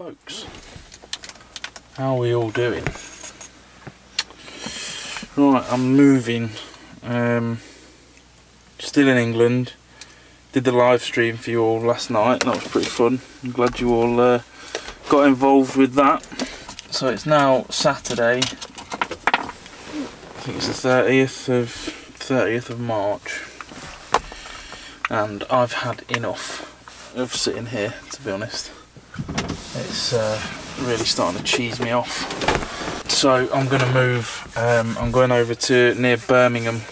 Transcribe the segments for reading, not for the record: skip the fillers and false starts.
Folks, how are we all doing? Right, I'm moving. Still in England. Did the live stream for you all last night. That was pretty fun. I'm glad you all got involved with that. So it's now Saturday. I think it's the 30th of March, and I've had enough of sitting here, to be honest. It's really starting to cheese me off. So I'm going to move. I'm going over to near Birmingham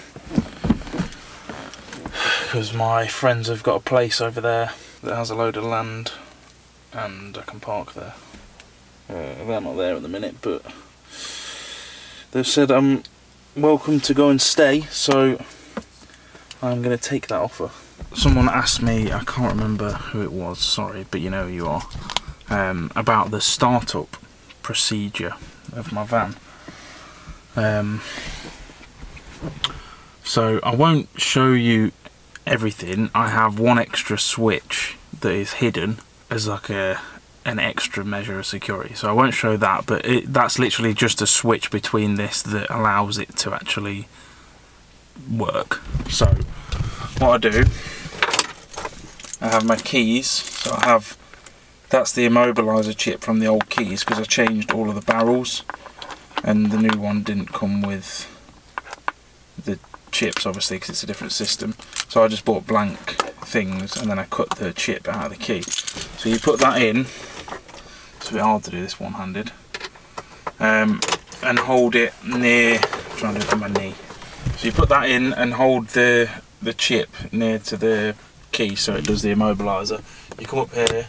because my friends have got a place over there that has a load of land and I can park there. They're not there at the minute, but they've said I'm welcome to go and stay, so I'm going to take that offer. Someone asked me, I can't remember who it was, sorry, but you know who you are, about the startup procedure of my van. So I won't show you everything. I have one extra switch that is hidden as like an extra measure of security, so I won't show that, but that's literally just a switch between this that allows it to actually work. So what I do, I have my keys, so I have, that's the Immobiliser chip from the old keys because I changed all of the barrels and the new one didn't come with the chips, obviously, because it's a different system. So I just bought blank things and then I cut the chip out of the key. So you put that in, it's a bit hard to do this one-handed, and hold it near, I'm trying to do it on my knee. So you put that in and hold the chip near to the key so it does the Immobiliser. You come up here,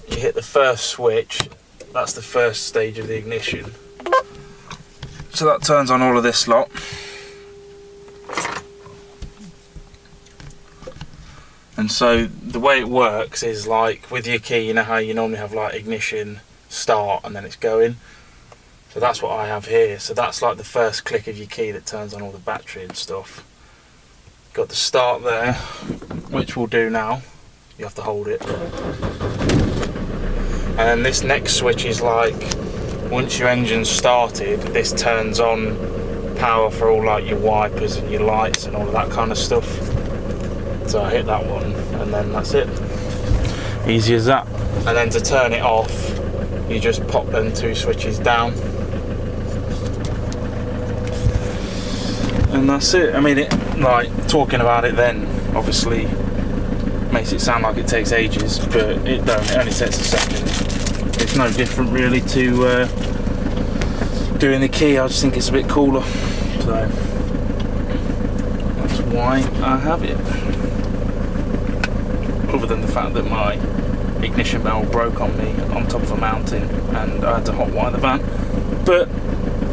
you hit the first switch, that's the first stage of the ignition. So that turns on all of this lot. And so the way it works is like with your key, you know how you normally have like ignition, start, and then it's going. So that's what I have here. So that's like the first click of your key that turns on all the battery and stuff. Got the start there, which we'll do now. You have to hold it. And then this next switch is like, once your engine's started, this turns on power for all like your wipers and your lights and all of that kind of stuff. So I hit that one and then that's it. Easy as that. And then to turn it off, you just pop them two switches down. And that's it. I mean, it, like, talking about it then obviously makes it sound like it takes ages, but it don't. It only takes a second. It's no different really to doing the key. I just think it's a bit cooler. So that's why I have it. Other than the fact that my ignition bell broke on me on top of a mountain and I had to hotwire the van. But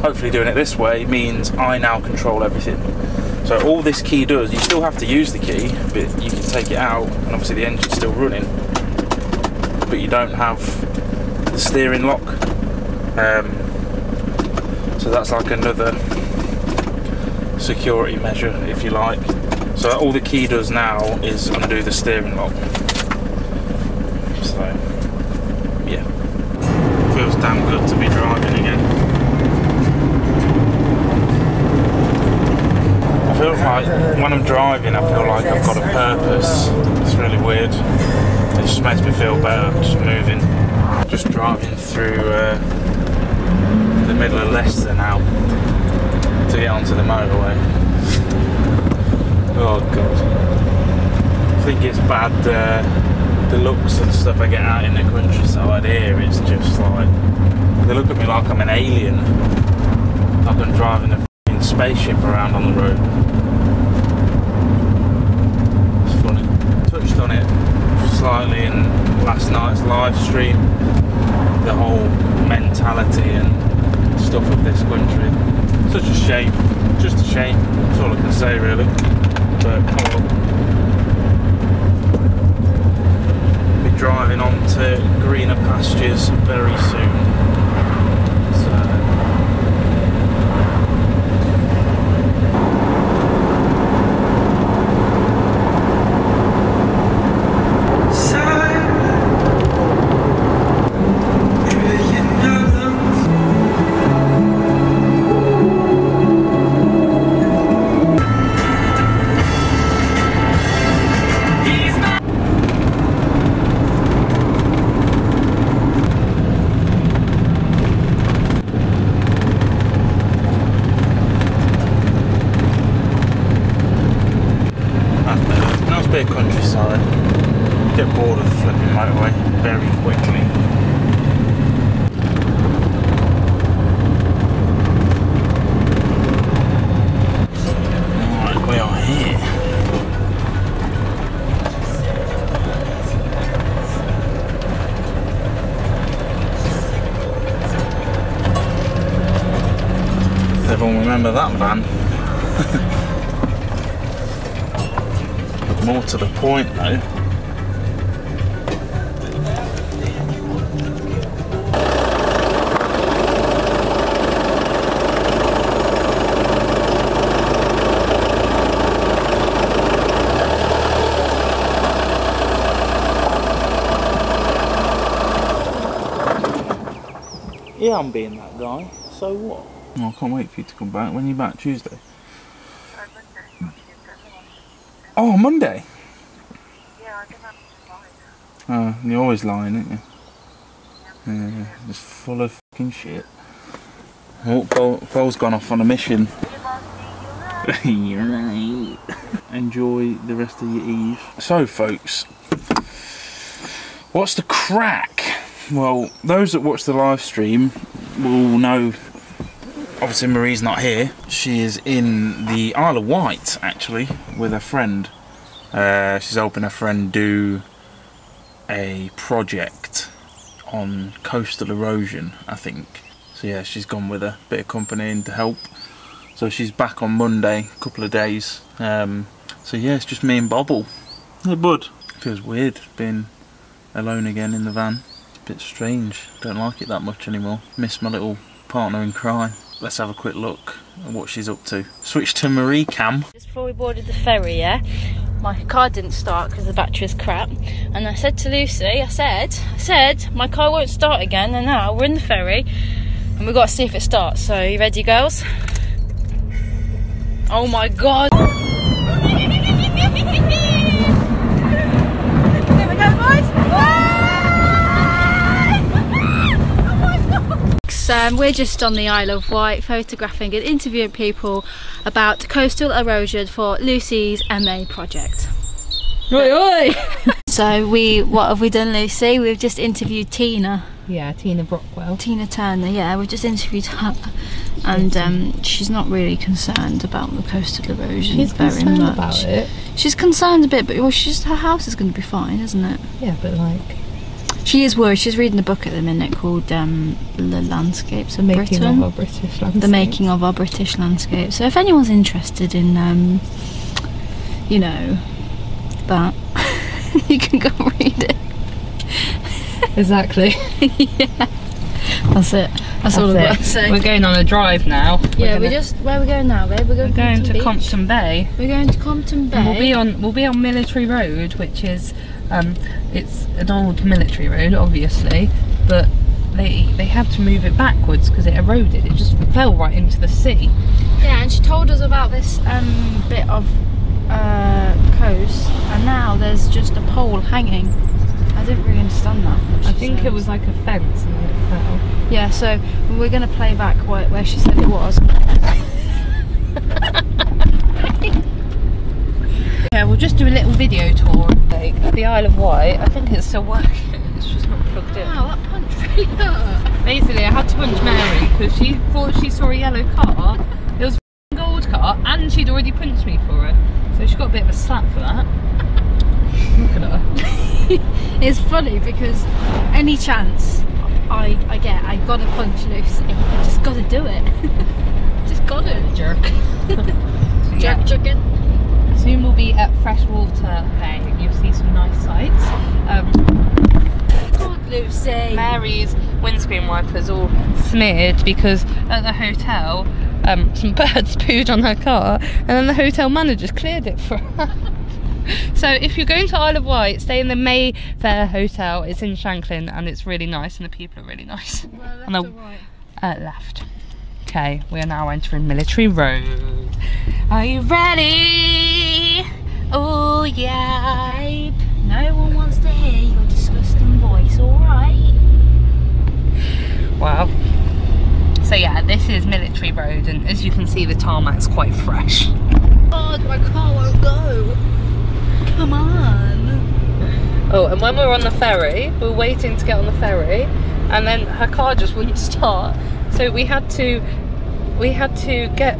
hopefully doing it this way means I now control everything. So all this key does, you still have to use the key, but you can take it out and obviously the engine's still running, but you don't have the steering lock. So that's like another security measure, if you like. So all the key does now is undo the steering lock. So yeah, feels damn good to be driving again. I feel like when I'm driving, I feel like I've got a purpose. It's really weird. It just makes me feel better, just moving. Just driving through the middle of Leicester now to get onto the motorway. Oh god. I think it's bad, the looks and stuff I get out in the countryside here, it's just like, they look at me like I'm an alien. Like I'm driving a f***ing spaceship around on the road. It's funny. Touched on it slightly in last night's live stream, the whole mentality and stuff of this country. Such a shame, just a shame, that's all I can say really. But oh well. Be driving on to greener pastures very soon. bored of the flipping motorway very quickly. Alright, we are here. Everyone remember that van? More to the point though. Yeah, I'm being that guy. So what? Oh, I can't wait for you to come back. When are you back? Tuesday? Oh, Monday? Yeah, I don't have to lie. You're always lying, aren't you? Yeah, just full of fucking shit. Oh, Paul's gone off on a mission. You're right. Enjoy the rest of your eve. So, folks, what's the crack? Well, those that watch the live stream will know. Obviously Marie's not here. She is in the Isle of Wight actually with a friend. She's helping her friend do a project on coastal erosion, I think. So yeah, she's gone with a bit of company in to help. So she's back on Monday, a couple of days. So yeah, it's just me and Bobble. Hey bud. Feels weird being alone again in the van. It's a bit strange. Don't like it that much anymore. Miss my little partner in crime. Let's have a quick look at what she's up to. Switch to Marie cam. Just before we boarded the ferry, yeah, my car didn't start because the battery was crap. And I said to Lucy, I said, my car won't start again. And now we're in the ferry and we've got to see if it starts. So, you ready, girls? Oh my God. Here we go, boys. We're just on the Isle of Wight photographing and interviewing people about coastal erosion for Lucy's MA project. Oi, oi. So what have we done, Lucy? We've just interviewed Tina. Yeah, Tina Brockwell. Tina Turner, yeah, we've just interviewed her. And she's not really concerned about the coastal erosion She's very concerned much. about it. She's concerned a bit, but well, her house is going to be fine, isn't it? Yeah, but like... She is worried. She's reading a book at the minute called The Landscapes of Britain. Of our British landscape. The Making of Our British Landscape. So if anyone's interested in, you know, that, you can go read it. Exactly. Yeah. That's it. That's all I've got to say. We're going on a drive now. Yeah, where are we going now, babe? We're going to Compton Bay. We're going to Compton Bay. And we'll be on Military Road, which is it's an old military road, obviously, but they had to move it backwards because it eroded. It just fell right into the sea. Yeah, and she told us about this bit of coast, and now there's just a pole hanging. I didn't really understand that. I think it was like a fence and then it fell. Yeah, so we're going to play back where she said it was. Yeah, we'll just do a little video tour of the Isle of Wight. I think it's still working, it's just not plugged in. Wow, that punch really hurt. Basically, I had to punch Mary because she thought she saw a yellow car. It was a gold car and she'd already punched me for it. So she got a bit of a slap for that. Look at her. It's funny because any chance I get, I gotta punch Lucy. I just gotta do it. Just gotta. Jerk. Jerk chicken. Soon we'll be at Freshwater Bay and you'll see some nice sights. God, Lucy. Mary's windscreen wipers all smeared because at the hotel some birds pooed on her car and then the hotel managers cleared it for her. So if you're going to Isle of Wight, stay in the Mayfair Hotel. It's in Shanklin and it's really nice and the people are really nice. Well, left or right? Left. Okay, we are now entering Military Road. Are you ready? Oh yeah. Babe, no one wants to hear your disgusting voice, alright? Wow. So yeah, this is Military Road and as you can see the tarmac's quite fresh. God, my car won't go. Come on. Oh, and when we were on the ferry, we were waiting to get on the ferry, and then her car just wouldn't start. So we had to get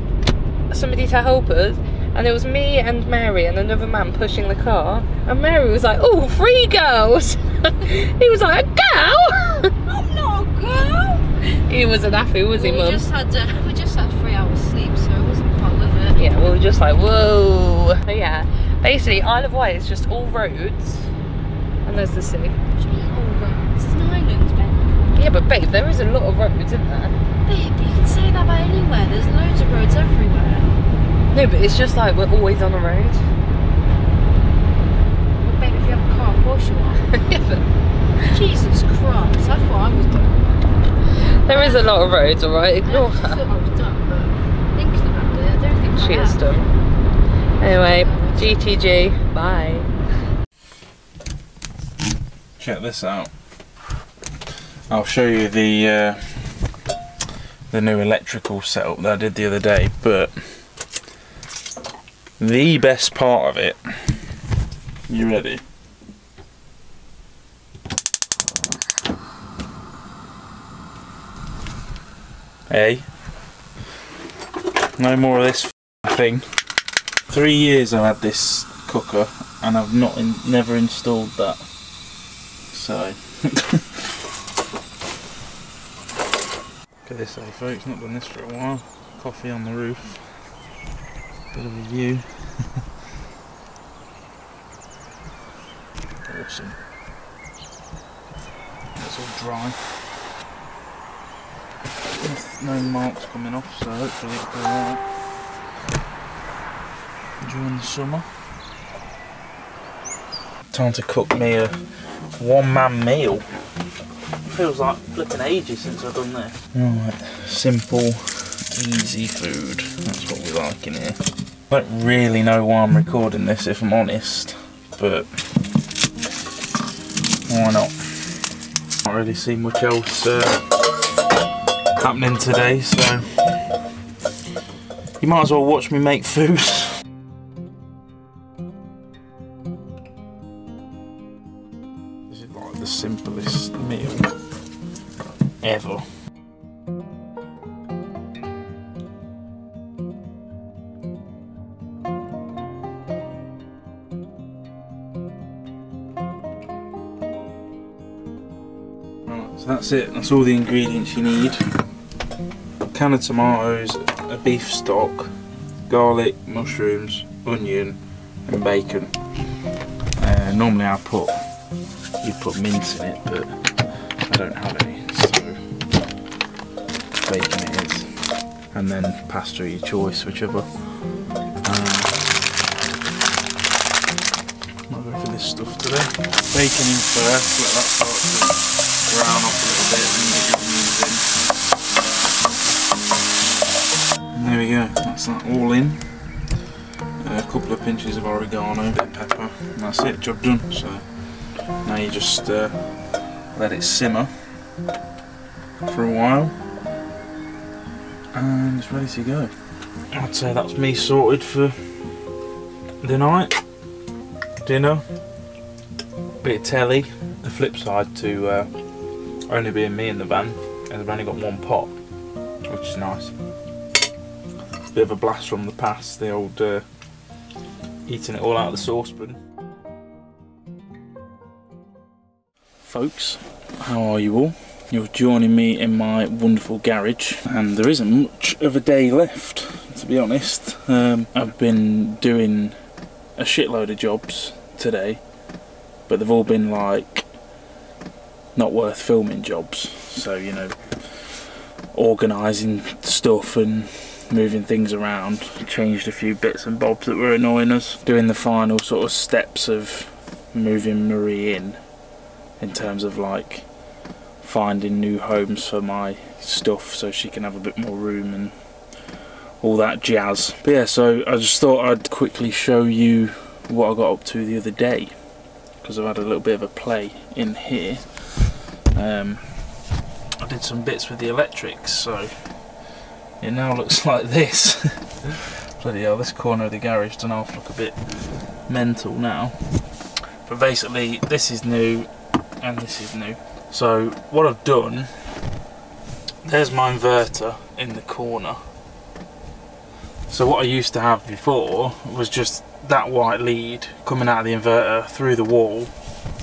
somebody to help us, and it was me and Mary and another man pushing the car. And Mary was like, "Oh, 3 girls." He was like, "A girl?" I'm not a girl. He wasn't happy, was he, Mum? We just had 3 hours sleep, so I wasn't quite with it. Yeah, we were just like, whoa. But yeah, basically Isle of Wight is just all roads, and there's the sea. What do you mean all roads? It's an island, babe. Yeah, but babe, there is a lot of roads, isn't there? Babe, you can say that about anywhere. There's loads of roads everywhere. No, but it's just like we're always on a road. Well, babe, if you have a car, of course you are. Yeah, but Jesus Christ, I thought I was done. there is a lot of roads, alright? Ignore I thought her. I was done, but thinking about it, I don't think She I is am. done. Anyway, GTG, bye. Check this out. I'll show you the new electrical setup that I did the other day, but the best part of it, you ready? Hey, no more of this thing. 3 years I've had this cooker and I've never installed that. So look at this, eh, folks? Not done this for a while. Coffee on the roof. Bit of a view. Awesome. It's all dry. No marks coming off, so hopefully it'll be alright during the summer. Time to cook me a one-man meal. Feels like flipping ages since I've done this. Right, simple, easy food. That's what we like in here. I don't really know why I'm recording this, if I'm honest, but why not? Not really seen much else happening today, so you might as well watch me make food. This is like the simplest meal ever. Right, so that's it, that's all the ingredients you need. A can of tomatoes, a beef stock, garlic, mushrooms, onion and bacon. Normally you'd put mince in it, but I don't have any, so bacon it is. And then pasta of your choice, whichever. I'll go for this stuff today. Bacon in first, let that start to brown up a little bit, and then get your onions in. And there we go, that's that all in. A couple of pinches of oregano, a bit of pepper, and that's it, job done. So now you just let it simmer for a while, and it's ready to go. I'd say that's me sorted for the night. Dinner, bit of telly. The flip side to only being me in the van is I've only got one pot, which is nice. Bit of a blast from the past, the old eating it all out of the saucepan. Folks, how are you all? You're joining me in my wonderful garage, and there isn't much of a day left, to be honest. I've been doing a shitload of jobs today, but they've all been like not worth filming jobs, so you know, organising stuff and moving things around. Changed a few bits and bobs that were annoying us, doing the final sort of steps of moving Marie in terms of like finding new homes for my stuff so she can have a bit more room and all that jazz. But yeah, so I just thought I'd quickly show you what I got up to the other day, because I've had a little bit of a play in here. I did some bits with the electrics, so it now looks like this. Bloody hell, this corner of the garage doesn't half look a bit mental now. But basically this is new and this is new. So what I've done, there's my inverter in the corner. So what I used to have before was just that white lead coming out of the inverter through the wall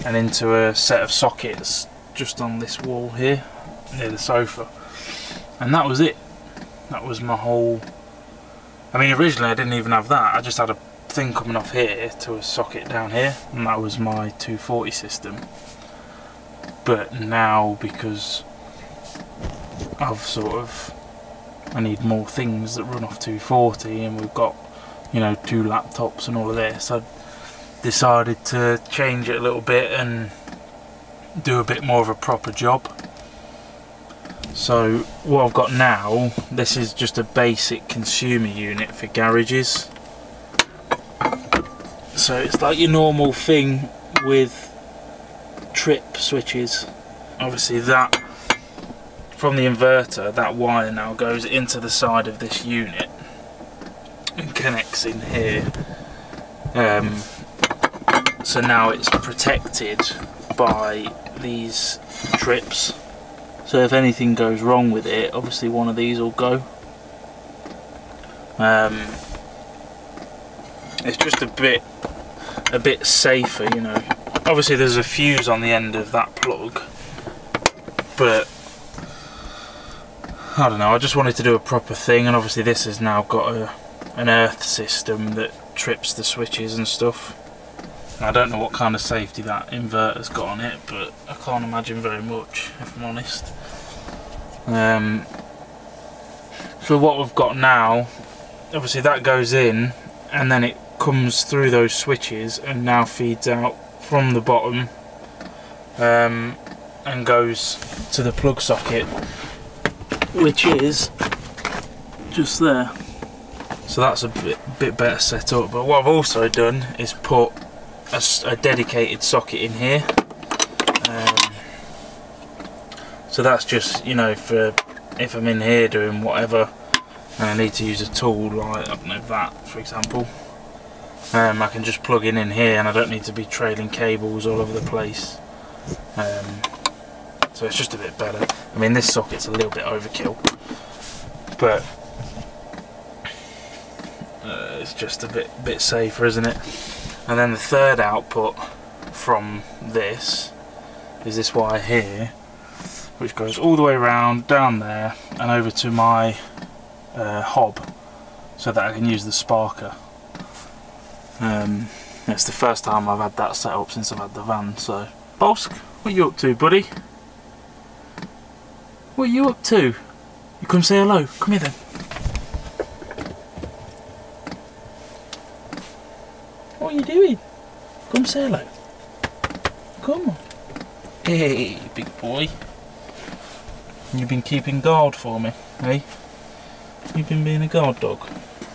and into a set of sockets just on this wall here near the sofa, and that was it. That was my whole, I mean originally I didn't even have that, I just had a thing coming off here to a socket down here, and that was my 240 system. But now, because I've I need more things that run off 240, and we've got, you know, 2 laptops and all of this, I decided to change it a little bit and do a bit more of a proper job. So what I've got now, this is just a basic consumer unit for garages. So it's like your normal thing with trip switches. Obviously that, from the inverter, that wire now goes into the side of this unit and connects in here. So now it's protected by these trips. So if anything goes wrong with it, obviously one of these will go. It's just a bit safer, you know. Obviously there's a fuse on the end of that plug, but I don't know, I just wanted to do a proper thing, and obviously this has now got an earth system that trips the switches and stuff. I don't know what kind of safety that inverter's got on it, but I can't imagine very much, if I'm honest. So what we've got now, obviously that goes in and then it comes through those switches and now feeds out from the bottom and goes to the plug socket, which is just there. So that's a bit better set up. But what I've also done is put a dedicated socket in here. So that's just, you know, for if I'm in here doing whatever and I need to use a tool, like, I don't know, that for example, I can just plug in here and I don't need to be trailing cables all over the place. So it's just a bit better. I mean, this socket's a little bit overkill, but it's just a bit safer, isn't it? And then the third output from this is this wire here, which goes all the way around down there and over to my hob, so that I can use the sparker. It's the first time I've had that set up since I've had the van. So Bosk, what are you up to, buddy? What are you up to? You come say hello. Come here then. What are you doing? Come say hello. Come on. Hey, big boy. You've been keeping guard for me, eh? You've been being a guard dog.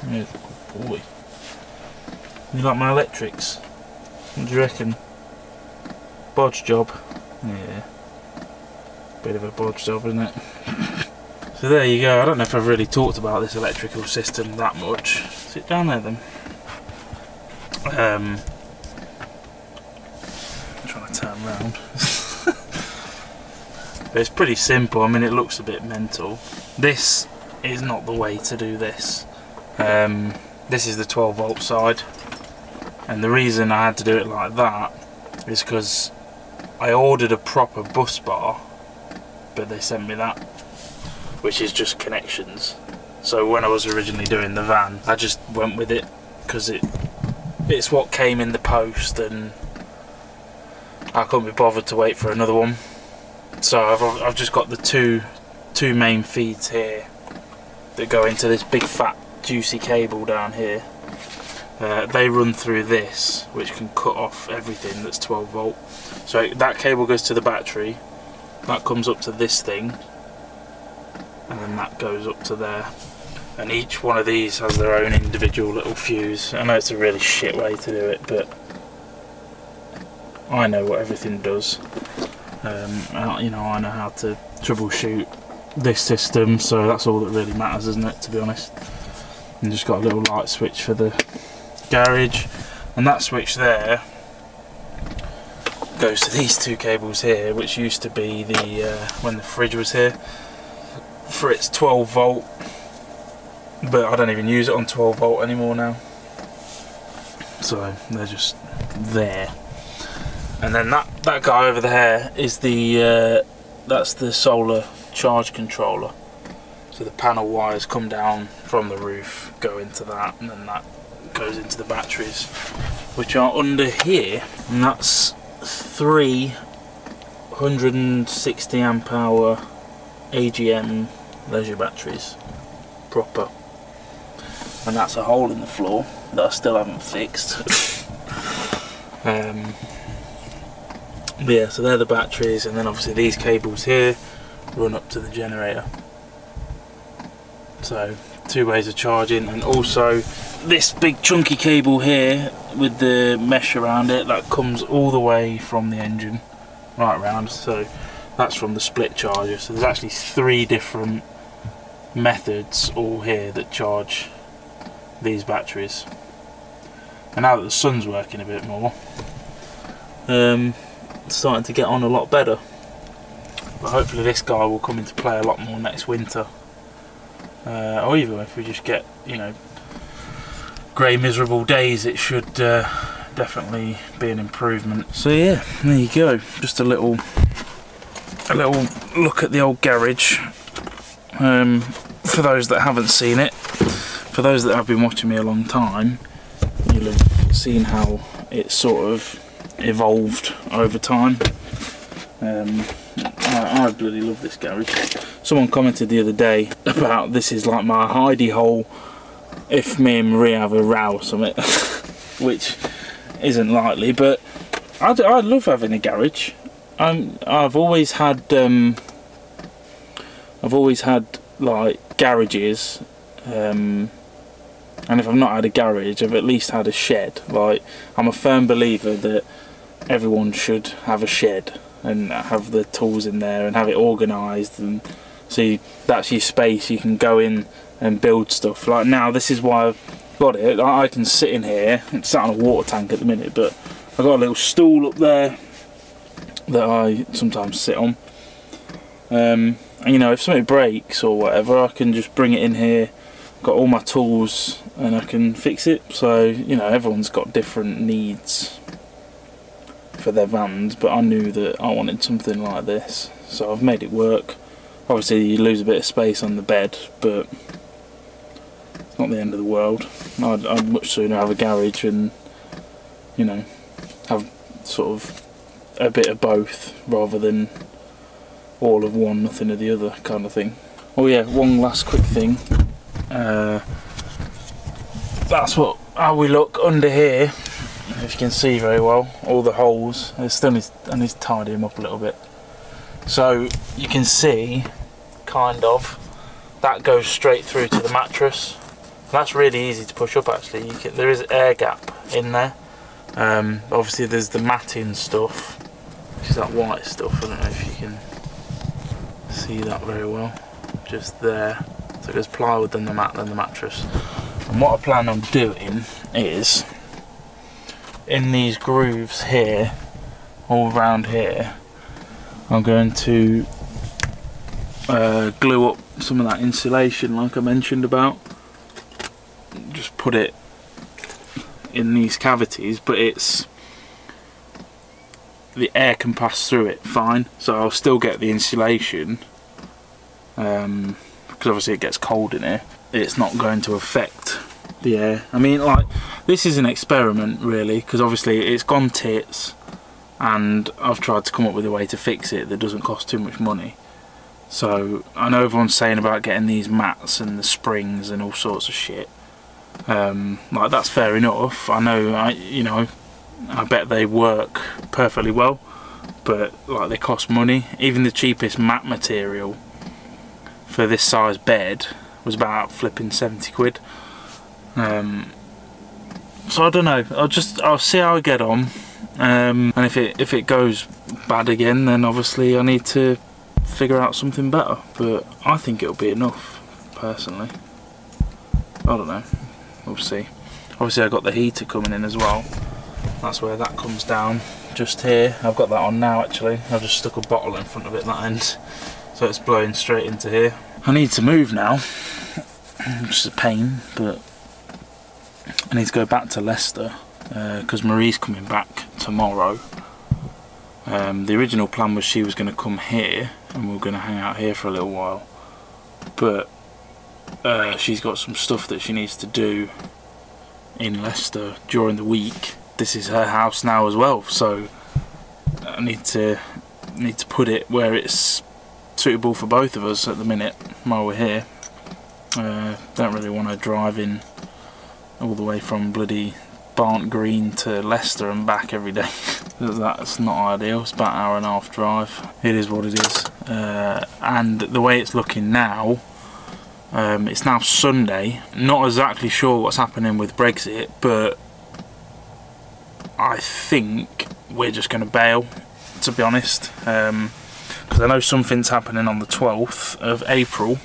You're a good boy. You like my electrics? What do you reckon? Bodge job? Yeah. Bit of a bodge job, isn't it? So there you go. I don't know if I've really talked about this electrical system that much. Sit down there then. I'm trying to turn around. But it's pretty simple. I mean, it looks a bit mental. This is not the way to do this. This is the 12 volt side, and the reason I had to do it like that is because I ordered a proper bus bar, but they sent me that, which is just connections. So when I was originally doing the van, I just went with it because it's what came in the post, and I couldn't be bothered to wait for another one. So I've just got the two main feeds here that go into this big fat juicy cable down here. They run through this, which can cut off everything that's 12 volt. So that cable goes to the battery, that comes up to this thing, and then that goes up to there. And each one of these has their own individual little fuse. I know it's a really shit way to do it, but I know what everything does. You know, I know how to troubleshoot this system, so that's all that really matters, isn't it, to be honest. And just got a little light switch for the garage, and that switch there goes to these two cables here, which used to be the when the fridge was here, for its 12 volt, but I don't even use it on 12 volt anymore now, so they're just there. And then that guy over there is the that's the solar charge controller. So the panel wires come down from the roof, go into that, and then that goes into the batteries, which are under here, and that's 3 160 amp hour AGM leisure batteries, proper. And that's a hole in the floor that I still haven't fixed. But yeah, so they're the batteries, and then obviously these cables here run up to the generator. So 2 ways of charging, and also this big chunky cable here with the mesh around it that comes all the way from the engine right around, so that's from the split charger. So there's actually 3 different methods all here that charge these batteries. And now that the sun's working a bit more, it's starting to get on a lot better, but hopefully this guy will come into play a lot more next winter, or even if we just get, you know, grey miserable days, it should definitely be an improvement. So yeah, there you go, just a little look at the old garage. For those that haven't seen it, for those that have been watching me a long time, you'll have seen how it sort of evolved over time. I bloody love this garage. Someone commented the other day about this is like my hidey hole if me and Maria have a row or something, which isn't likely, but I love having a garage. I've always had like garages, and if I've not had a garage, I've at least had a shed. Like, I'm a firm believer that everyone should have a shed and have the tools in there and have it organised, and so that's your space, you can go in and build stuff. Like now, this is why I've got it. I can sit in here, it's sat on a water tank at the minute, but I've got a little stool up there that I sometimes sit on. And you know, if something breaks or whatever, I can just bring it in here, got all my tools, and I can fix it. So, you know, everyone's got different needs for their vans, but I knew that I wanted something like this, so I've made it work. Obviously you lose a bit of space on the bed, but it's not the end of the world. I'd much sooner have a garage and, you know, have sort of a bit of both rather than all of one, nothing of the other kind of thing. Oh yeah, one last quick thing. That's how we look under here. If you can see very well, all the holes. I need to tidy them up a little bit. So you can see, kind of, that goes straight through to the mattress. That's really easy to push up actually. There is air gap in there. Obviously there's the matting stuff, which is that white stuff. I don't know if you can see that very well. Just there. So there's plywood, then the mat, then the mattress. And what I plan on doing is, in these grooves here, all around here, I'm going to glue up some of that insulation like I mentioned about. Just put it in these cavities, but the air can pass through it fine, so I'll still get the insulation, because obviously it gets cold in here. It's not going to affect the air. I mean, like, this is an experiment really, because obviously it's gone tits and I've tried to come up with a way to fix it that doesn't cost too much money. So I know everyone's saying about getting these mats and the springs and all sorts of shit. Like, that's fair enough. I know, you know, I bet they work perfectly well, but like, they cost money. Even the cheapest mat material for this size bed was about flipping 70 quid. So I don't know, I'll see how I get on, and if it goes bad again, then obviously I need to figure out something better, but I think it'll be enough personally. I don't know, we'll see. Obviously I got the heater coming in as well, that's where that comes down just here. I've got that on now actually. I've just stuck a bottle in front of it, that end, so it's blowing straight into here. I need to move now, which is a pain, but I need to go back to Leicester because Marie's coming back tomorrow. The original plan was she was going to come here and we were going to hang out here for a little while, but she's got some stuff that she needs to do in Leicester during the week. This is her house now as well, so I need to put it where it's suitable for both of us at the minute while we're here. Don't really want to drive in all the way from bloody Barnt Green to Leicester and back every day. That's not ideal. It's about an hour and a half drive. It is what it is. And the way it's looking now, it's now Sunday. Not exactly sure what's happening with Brexit, but I think we're just going to bail, to be honest, because I know something's happening on the 12th of April,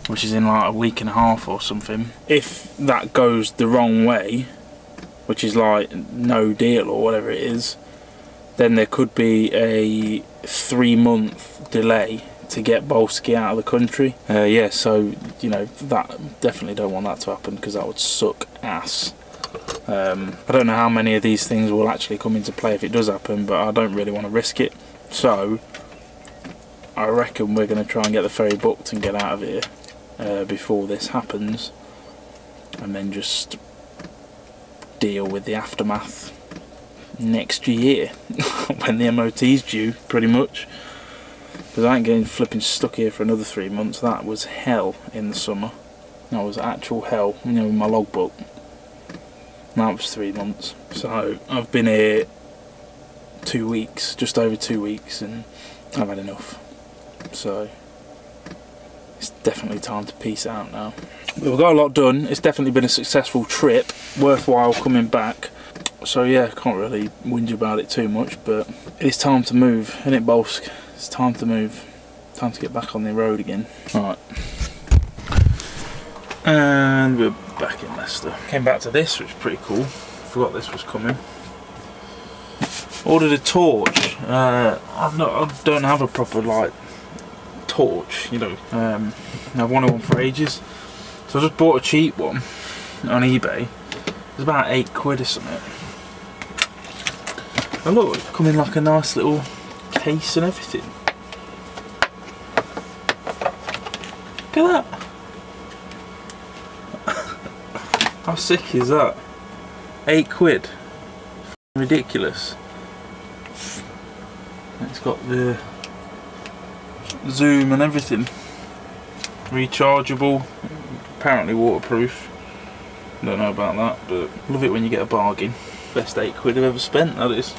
which is in like a week and a half or something. If that goes the wrong way, which is like no deal or whatever it is, then there could be a 3-month delay to get Bolski out of the country. Yeah, so you know, that definitely don't want that to happen, because that would suck ass. I don't know how many of these things will actually come into play if it does happen, but I don't really want to risk it. So I reckon we're going to try and get the ferry booked and get out of here before this happens, and then just deal with the aftermath next year when the MOT's due, pretty much. Because I ain't getting flipping stuck here for another 3 months. That was hell in the summer. That was actual hell, you know, in my logbook. That was 3 months. So I've been here 2 weeks, just over 2 weeks, and I've had enough. So it's definitely time to peace out now. But we've got a lot done. It's definitely been a successful trip, worthwhile coming back. So yeah, can't really whinge about it too much, but it's time to move, isn't it, Bolsk? It's time to move. Time to get back on the road again. Alright. And we're back in Leicester. Came back to this, which is pretty cool. Forgot this was coming. Ordered a torch. I don't have a proper like torch, you know. I've wanted one for ages, so I just bought a cheap one on eBay. It's about £8 or something. And look, it's come in like a nice little case and everything. Look at that. How sick is that? £8. Ridiculous. It's got the zoom and everything. Rechargeable, apparently waterproof. Don't know about that, but love it when you get a bargain. Best £8 I've ever spent, that is.